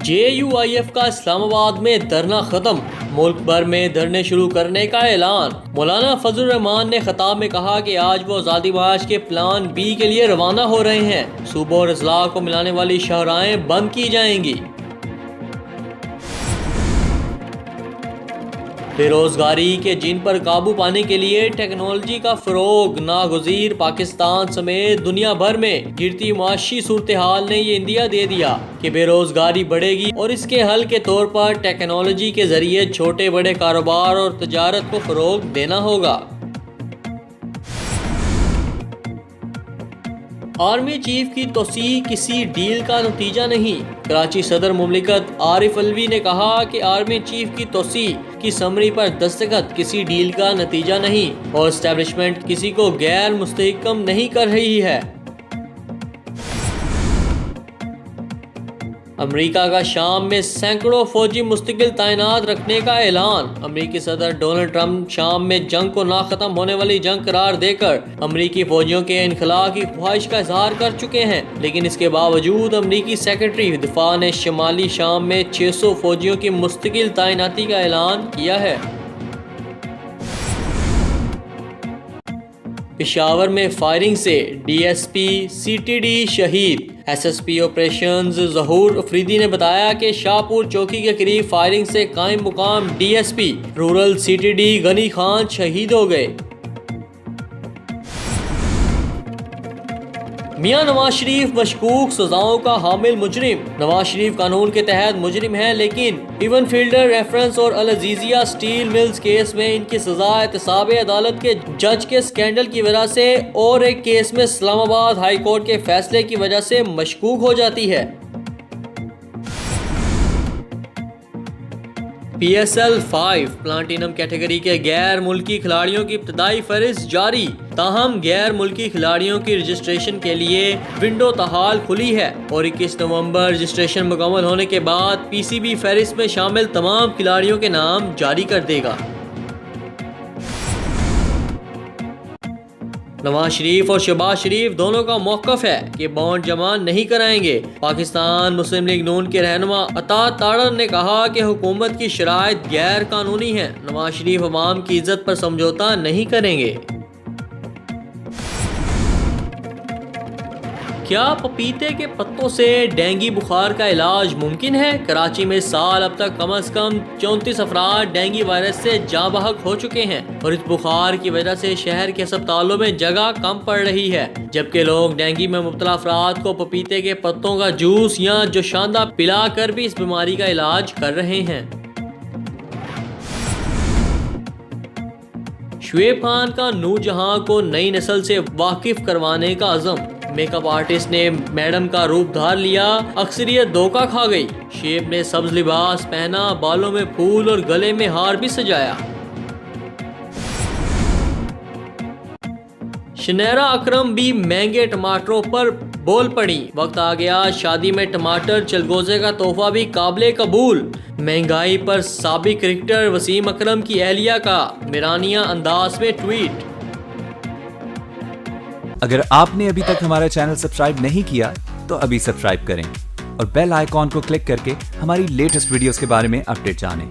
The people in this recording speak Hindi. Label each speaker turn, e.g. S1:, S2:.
S1: JUIF का इस्लामाबाद में धरना खत्म, मुल्क भर में धरने शुरू करने का ऐलान। मौलाना फजलुर रहमान ने खिताब में कहा कि आज वो आज़ादी मार्च के प्लान बी के लिए रवाना हो रहे हैं। सूबों और अजला को मिलाने वाली शाहराहें बंद की जाएंगी। बेरोजगारी के जिन पर काबू पाने के लिए टेक्नोलॉजी का फरोग नागुज़ीर। पाकिस्तान समेत दुनिया भर में गिरती मुआशी सूरत हाल ने ये इंदिया दे दिया कि बेरोजगारी बढ़ेगी और इसके हल के तौर पर टेक्नोलॉजी के जरिए छोटे बड़े कारोबार और तजारत को फरोग देना होगा। आर्मी चीफ की तोसी किसी डील का नतीजा नहीं। कराची सदर मुमलिकत आरिफ अलवी ने कहा कि आर्मी चीफ की तोसी की समरी पर दस्तखत किसी डील का नतीजा नहीं और एस्टेब्लिशमेंट किसी को गैर मुस्तहिकम नहीं कर रही है। अमेरिका का शाम में सैकड़ों फौजी मुस्तकिल तैनात रखने का ऐलान। अमेरिकी सदर डोनाल्ड ट्रंप शाम में जंग को ना खत्म होने वाली जंग करार देकर अमेरिकी फौजियों के इनखला की ख्वाहिश का इजहार कर चुके हैं, लेकिन इसके बावजूद अमेरिकी सेक्रेटरी दिफा ने शुमाली शाम में 600 फौजियों की मुस्तकिल तैनाती का ऐलान किया है। पेशावर में फायरिंग से DSP CTD शहीद। SSP ऑपरेशंस ज़हूर अफरीदी ने बताया कि शाहपुर चौकी के करीब फायरिंग से कायम मुकाम DSP rural CTD Gani Khan शहीद हो गए। मियां नवाज शरीफ मशकूक सजाओं का हामिल मुजरिम। नवाज शरीफ कानून के तहत मुजरिम है, लेकिन इवन फील्डर रेफरेंस और अल अजीजिया स्टील मिल्स केस में इनकी सजा एहतसाब अदालत के जज के स्कैंडल की वजह से और एक केस में इस्लामाबाद हाई कोर्ट के फैसले की वजह से मशकूक हो जाती है। PSL 5 प्लाटिनम कैटेगरी के गैर मुल्की खिलाड़ियों की इब्तदाई फहरिस्त जारी। ताहम गैर मुल्की खिलाड़ियों की रजिस्ट्रेशन के लिए विंडो तहाल खुली है और 21 नवंबर रजिस्ट्रेशन मुकम्मल होने के बाद PCB फहरिस्त में शामिल तमाम खिलाड़ियों के नाम जारी कर देगा। नवाज शरीफ और शहबाज शरीफ दोनों का मौक़िफ़ है कि बॉन्ड जमा नहीं कराएंगे। पाकिस्तान मुस्लिम लीग नून के रहनुमा अता ताड़न ने कहा कि हुकूमत की शराइत गैर कानूनी है। नवाज शरीफ अवाम की इज्जत पर समझौता नहीं करेंगे। क्या पपीते के पत्तों से डेंगू बुखार का इलाज मुमकिन है? कराची में साल अब तक कम से कम 34 अफराद डेंगू वायरस से जाँ बहक हो चुके हैं और इस बुखार की वजह से शहर के अस्पतालों में जगह कम पड़ रही है, जबकि लोग डेंगू में मुब्तला अफराद को पपीते के पत्तों का जूस या जोशांदा पिला कर भी इस बीमारी का इलाज कर रहे हैं। शुएब खान का नूरजहां को नई नस्ल से वाकिफ करवाने का अज़म। मेकअप आर्टिस्ट ने मैडम का रूप धार लिया, अक्सरियत धोखा खा गई। शेब ने सब्ज लिबास पहना, बालों में फूल और गले में हार भी सजाया। शनैरा अकरम भी महंगे टमाटरों पर बोल पड़ी। वक्त आ गया शादी में टमाटर चलगोजे का तोहफा भी काबिले कबूल। महंगाई पर साबिक क्रिकेटर वसीम अकरम की एहलिया का मिरानिया अंदाज में ट्वीट।
S2: अगर आपने अभी तक हमारा चैनल सब्सक्राइब नहीं किया तो अभी सब्सक्राइब करें और बेल आइकॉन को क्लिक करके हमारी लेटेस्ट वीडियोस के बारे में अपडेट जानें।